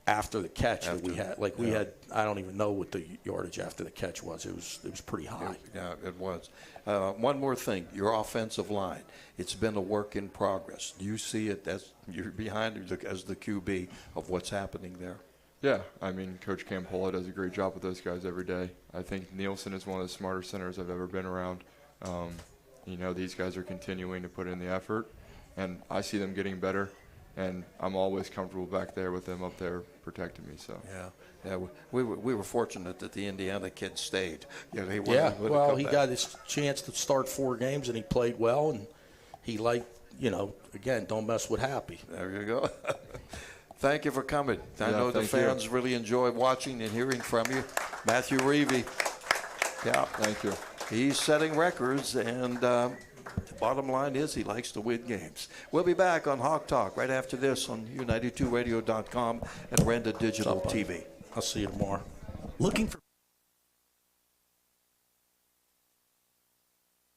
after the catch that we had. We had, I don't even know what the yardage after the catch was. It was pretty high. Yeah, it was. One more thing, your offensive line. It's been a work in progress. Do you see it as you're behind as the QB of what's happening there? Yeah, I mean, Coach Campola does a great job with those guys every day. I think Nielsen is one of the smarter centers I've ever been around. These guys are continuing to put in the effort, and I see them getting better, and I'm always comfortable back there with them up there protecting me. So we were fortunate that the Indiana kid stayed. He got his chance to start 4 games, and he played well, and he again, don't mess with Happy. There you go. Thank you for coming. I know the fans really enjoy watching and hearing from you. Matthew Reevy. Yeah, thank you. He's setting records, and the bottom line is he likes to win games. We'll be back on Hawk Talk right after this on U92Radio.com and Renda Digital TV. I'll see you tomorrow. Looking for.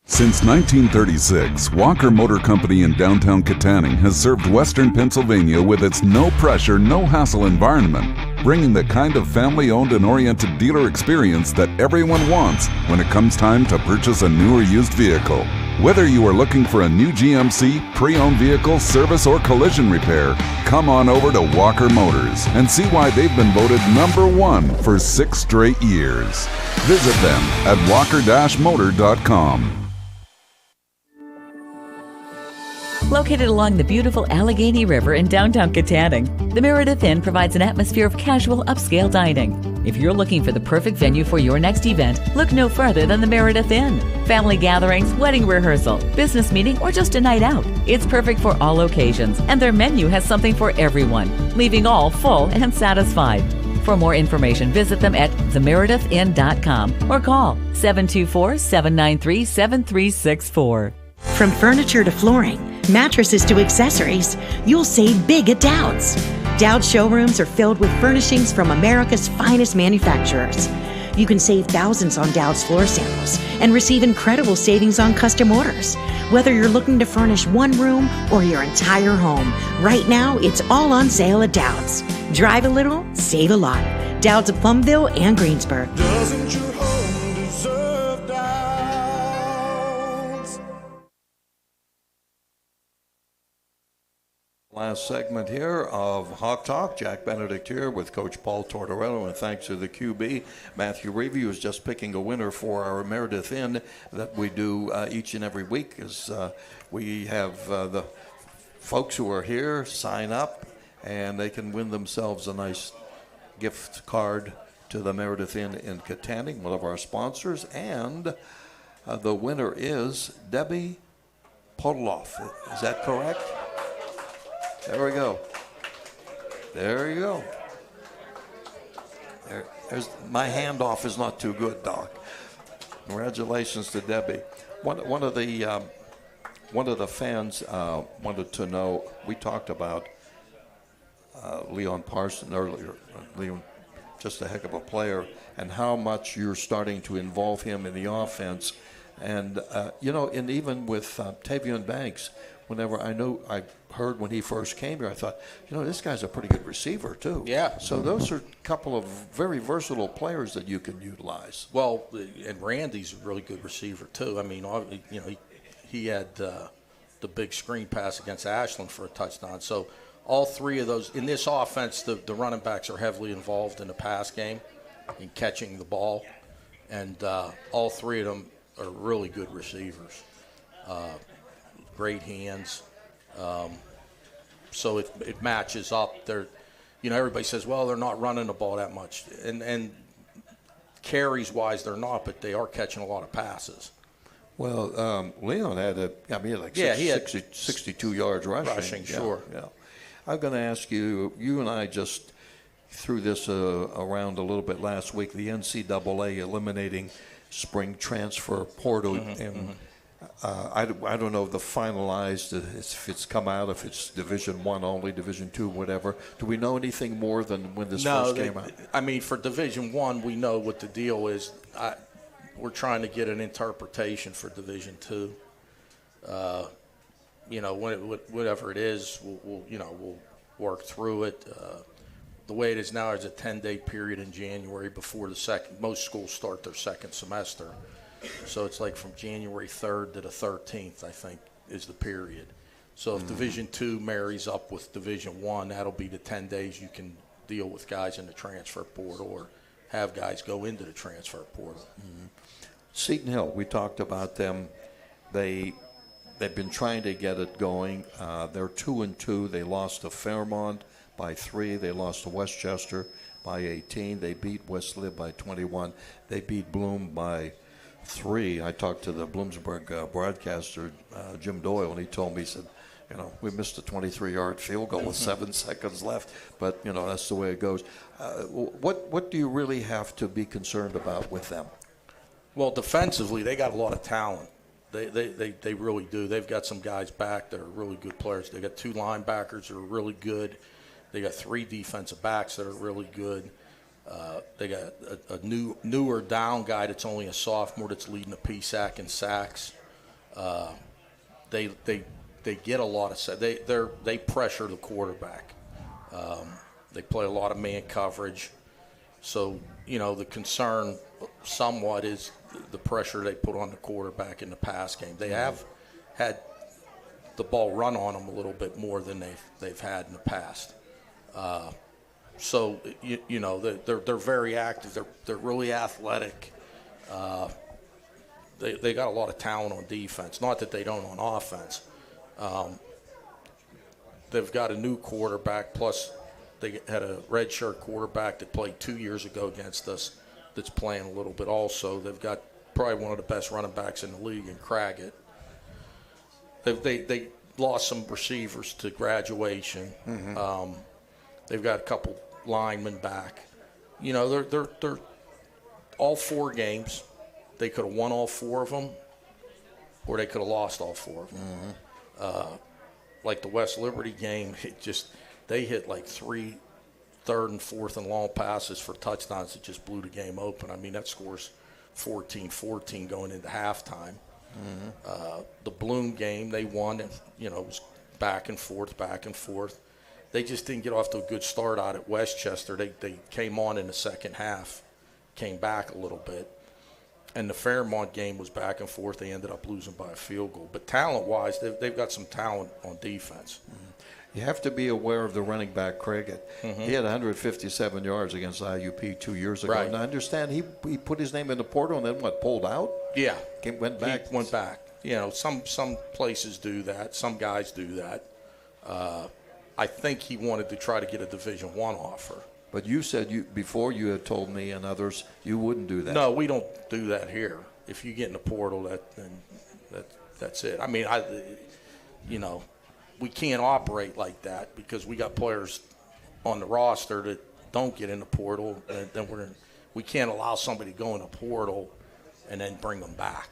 Since 1936, Walker Motor Company in downtown Katanning has served Western Pennsylvania with its no-pressure, no-hassle environment, bringing the kind of family-owned and oriented dealer experience that everyone wants when it comes time to purchase a new or used vehicle. Whether you are looking for a new GMC, pre-owned vehicle, service, or collision repair, come on over to Walker Motors and see why they've been voted #1 for 6 straight years. Visit them at walker-motor.com. Located along the beautiful Allegheny River in downtown Katanning, the Meredith Inn provides an atmosphere of casual upscale dining. If you're looking for the perfect venue for your next event, look no further than the Meredith Inn. Family gatherings, wedding rehearsal, business meeting, or just a night out. It's perfect for all occasions, and their menu has something for everyone, leaving all full and satisfied. For more information, visit them at themeredithinn.com or call 724-793-7364. From furniture to flooring, mattresses to accessories, you'll save big at Dowd's. Dowd's showrooms are filled with furnishings from America's finest manufacturers. You can save thousands on Dowd's floor samples and receive incredible savings on custom orders. Whether you're looking to furnish one room or your entire home, right now it's all on sale at Dowd's. Drive a little, save a lot. Dowd's of Plumville and Greensburg. Doesn't your home deserve Dowd's? Last segment here of Hawk Talk. Jack Benedict here with Coach Paul Tortorella, and thanks to the QB, Matthew Review, is just picking a winner for our Meredith Inn that we do each and every week. As we have the folks who are here sign up, and they can win themselves a nice gift card to the Meredith Inn in Katanning, one of our sponsors, and the winner is Debbie Podoloff. Is that correct? There we go. There you go. There's my handoff is not too good, Doc. Congratulations to Debbie. One of the fans wanted to know. We talked about Leon Parson earlier. Leon, just a heck of a player, and how much you're starting to involve him in the offense. And and even with Tavion Banks, whenever I heard when he first came here, I thought, this guy's a pretty good receiver too. Yeah. So those are a couple of very versatile players that you can utilize. Well, and Randy's a really good receiver too. I mean, he had the big screen pass against Ashland for a touchdown. So all three of those in this offense, the running backs are heavily involved in the pass game, in catching the ball, and all three of them are really good receivers. Great hands. So it matches up. They're, everybody says, well, they're not running the ball that much. And carries-wise, they're not, but they are catching a lot of passes. Well, Leon had he had 62 yards rushing. Sure. Yeah. I'm going to ask you, you and I just threw this around a little bit last week, the NCAA eliminating spring transfer portal. I don't know if the finalized, if it's come out, if it's Division I only, Division II, whatever. Do we know anything more than when this first came out? I mean, for Division I, we know what the deal is. We're trying to get an interpretation for Division II. Whatever it is, we'll work through it. The way it is now is a 10-day period in January before most schools start their second semester. So it's like from January 3rd to the 13th, I think, is the period. So if Division II marries up with Division I, that'll be the 10 days you can deal with guys in the transfer portal or have guys go into the transfer portal. Seton Hill, we talked about them. They've been trying to get it going. They're 2-2. They lost to Fairmont by 3. They lost to Westchester by 18. They beat Westlib by 21. They beat Bloom by 3. I talked to the Bloomsburg broadcaster, Jim Doyle, and he told me, he said, we missed a 23-yard field goal with 7 seconds left, but, that's the way it goes. What do you really have to be concerned about with them? Well, defensively, they got a lot of talent. They really do. They've got some guys back that are really good players. They got 2 linebackers that are really good. They got 3 defensive backs that are really good. They got a newer down guy that's only a sophomore that's leading the PSAC in sacks. They get a lot of they pressure the quarterback. They play a lot of man coverage. So the concern somewhat is the pressure they put on the quarterback in the pass game. They have had the ball run on them a little bit more than they've had in the past. So you know they're very active. They're really athletic. They got a lot of talent on defense. Not that they don't on offense. They've got a new quarterback. Plus, they had a redshirt quarterback that played 2 years ago against us. That's playing a little bit. Also, they've got probably one of the best running backs in the league in Craggett. They lost some receivers to graduation. Mm-hmm. They've got a couple linemen back. You know, they're all 4 games. They could have won all 4 of them, or they could have lost all 4 of them. Mm-hmm. Like the West Liberty game, they hit like 3 third and 4th and long passes for touchdowns that just blew the game open. I mean, that score's 14-14 going into halftime. Mm-hmm. The Bloom game, they won, and it was back and forth. They just didn't get off to a good start out at Westchester. They came on in the second half, came back a little bit. And the Fairmont game was back and forth. They ended up losing by a field goal. But talent-wise, they've got some talent on defense. Mm-hmm. You have to be aware of the running back, Craig. Mm-hmm. He had 157 yards against IUP 2 years ago. Right. And I understand he put his name in the portal and then pulled out? Yeah. Went back? He went back. Some places do that. Some guys do that. I think he wanted to try to get a Division I offer. But you said before you had told me and others you wouldn't do that. No, we don't do that here. If you get in the portal, that's it. I mean, we can't operate like that because we got players on the roster that don't get in the portal, and then we can't allow somebody to go in the portal and then bring them back.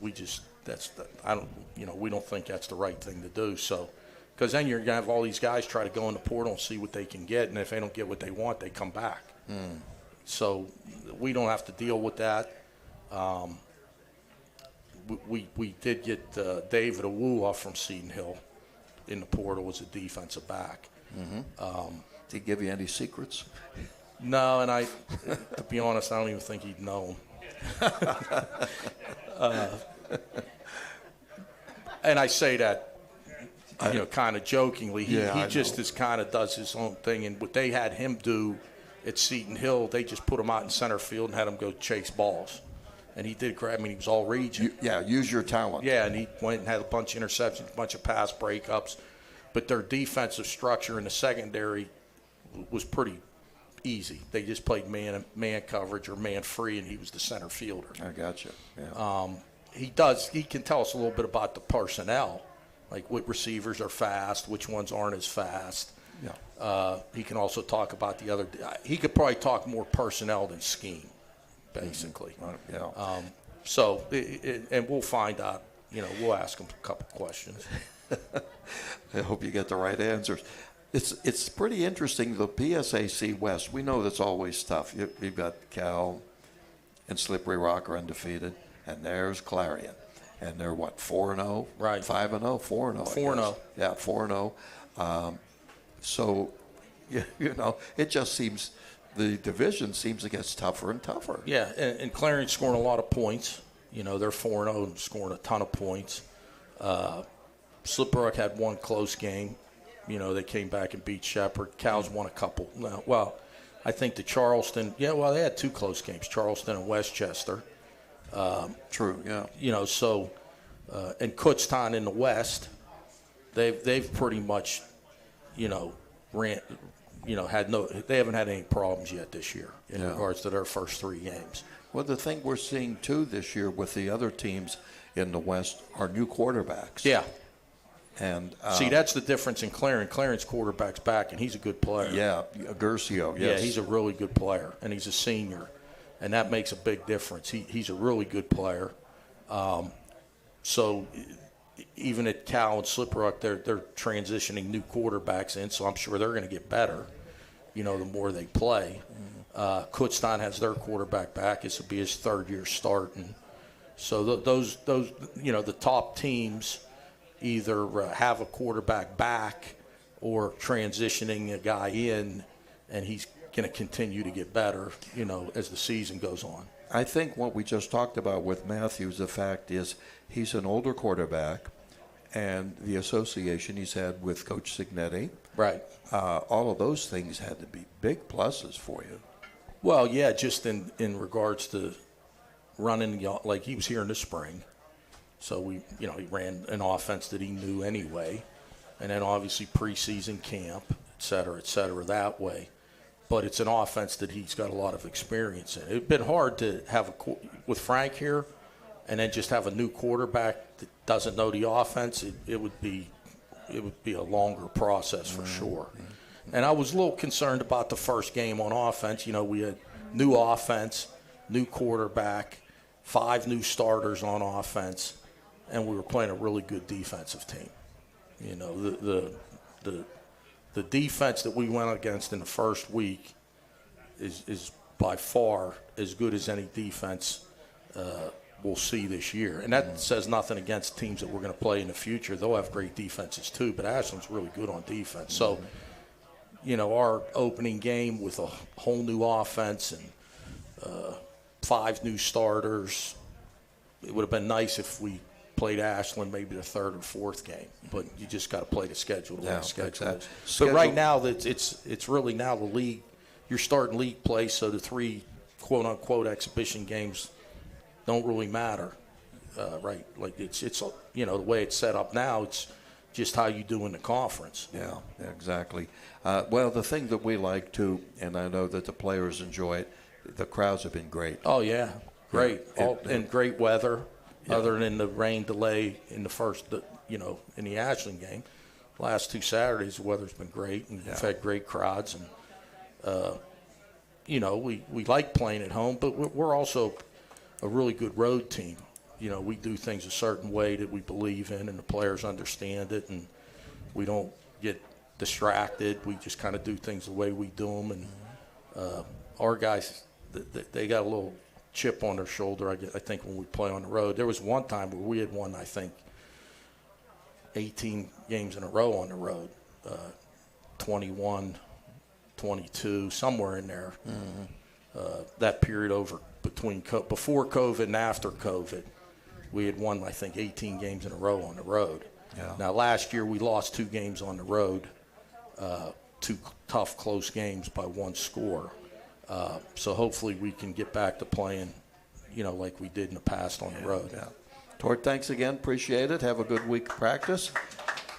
We don't think that's the right thing to do. So, because then you're gonna have all these guys try to go in the portal and see what they can get, and if they don't get what they want, they come back. So we don't have to deal with that. We did get David Awuah from Seton Hill in the portal as a defensive back. Mm-hmm. Did he give you any secrets? No, and to be honest, I don't even think he'd know. And I say that, kind of jokingly. He just does his own thing. And what they had him do at Seton Hill, they just put him out in center field and had him go chase balls. And he did great. I mean, he was all region. Use your talent. Yeah, and he went and had a bunch of interceptions, a bunch of pass breakups. But their defensive structure in the secondary was pretty easy. They just played man coverage or man free, and he was the center fielder. I got you. Yeah. He can tell us a little bit about the personnel, like what receivers are fast, which ones aren't as fast. Yeah. He can also talk about the other. He could probably talk more personnel than scheme, basically. Mm-hmm. Yeah. And we'll find out. We'll ask him a couple questions. I hope you get the right answers. It's pretty interesting. The PSAC West, we know that's always tough. You've got Cal and Slippery Rock are undefeated, and there's Clarion. And they're, 4-0? Right. 5-0? 4-0. 4-0. Yeah, 4-0. So, it just seems the division seems to get tougher and tougher. Yeah, and Clarion's scoring a lot of points. They're 4-0 and scoring a ton of points. Slippery Rock had one close game. They came back and beat Shepherd. Cal's won a couple. Well, I think the Charleston. Yeah, well, they had 2 close games, Charleston and Westchester. True. Yeah. And Kutztown in the West, they've pretty much, they haven't had any problems yet this year in regards to their first 3 games. Well, the thing we're seeing too this year with the other teams in the West are new quarterbacks. Yeah. And see, that's the difference in Clarion. Clarion's quarterback's back, and he's a good player. Yeah, Gercio, yes. Yeah, he's a really good player, and he's a senior, and that makes a big difference. He's a really good player. So even at Cal and Slippery Rock, they're transitioning new quarterbacks in, so I'm sure they're going to get better, the more they play. Kutztown has their quarterback back. This will be his 3rd year starting. So those the top teams either have a quarterback back or transitioning a guy in, and he's going to continue to get better, as the season goes on. I think what we just talked about with Matthews, the fact is he's an older quarterback, and the association he's had with Coach Signetti. Right. All of those things had to be big pluses for you. Well, yeah, just in regards to running, like he was here in the spring. So he ran an offense that he knew anyway. And then obviously preseason camp, et cetera, that way. But it's an offense that he's got a lot of experience in. It'd been hard to have with Frank here and then just have a new quarterback that doesn't know the offense. It would be a longer process for sure. And I was a little concerned about the first game on offense. We had new offense, new quarterback, 5 new starters on offense, and we were playing a really good defensive team. The defense that we went against in the first week is by far as good as any defense we'll see this year. And that says nothing against teams that we're going to play in the future. They'll have great defenses too, but Ashland's really good on defense. So, our opening game with a whole new offense and 5 new starters, it would have been nice if we played Ashland maybe the 3rd or 4th game, but you just got to play the schedule. Exactly. But right now, it's really now the league. You're starting league play, so the 3 quote unquote exhibition games don't really matter, right? Like it's the way it's set up now. It's just how you do in the conference. Yeah, exactly. Well, the thing that we like too, and I know that the players enjoy it, the crowds have been great. Oh yeah, great, and great weather. Yeah. Other than the rain delay in the first, in the Ashland game, last 2 Saturdays the weather's been great, and we've had great crowds, and we like playing at home, but we're also a really good road team. We do things a certain way that we believe in, and the players understand it, and we don't get distracted. We just kind of do things the way we do them, and our guys, they got a little chip on their shoulder, I think, when we play on the road. There was one time where we had won, I think, 18 games in a row on the road, 21, 22, somewhere in there. That period before COVID and after COVID, we had won, I think, 18 games in a row on the road. Yeah. Now, last year we lost 2 games on the road, 2 tough, close games by 1 score. So hopefully we can get back to playing, like we did in the past on the road. Yeah. Tort, thanks again. Appreciate it. Have a good week of practice.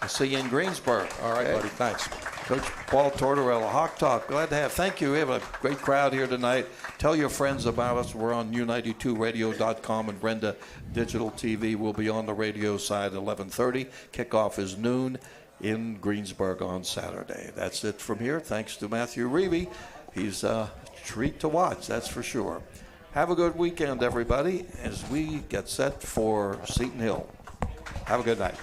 I'll see you in Greensburg. All right, buddy. Thanks. Coach Paul Tortorella, Hawk Talk. Glad to have. Thank you. We have a great crowd here tonight. Tell your friends about us. We're on U92radio.com and Renda Digital TV. We'll be on the radio side at 11:30. Kickoff is noon in Greensburg on Saturday. That's it from here. Thanks to Matthew Reevy. He's a treat to watch, that's for sure. Have a good weekend, everybody, as we get set for Seton Hill. Have a good night.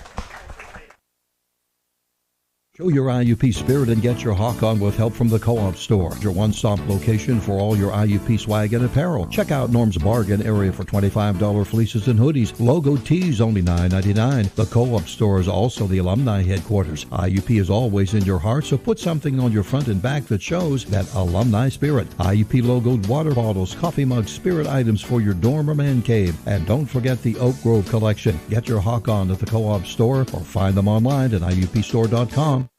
Show your IUP spirit and get your Hawk on with help from the Co-op Store, your one-stop location for all your IUP swag and apparel. Check out Norm's Bargain area for $25 fleeces and hoodies. Logo tees only $9.99. The Co-op Store is also the alumni headquarters. IUP is always in your heart, so put something on your front and back that shows that alumni spirit. IUP logoed water bottles, coffee mugs, spirit items for your dorm or man cave. And don't forget the Oak Grove collection. Get your Hawk on at the Co-op Store or find them online at IUPstore.com.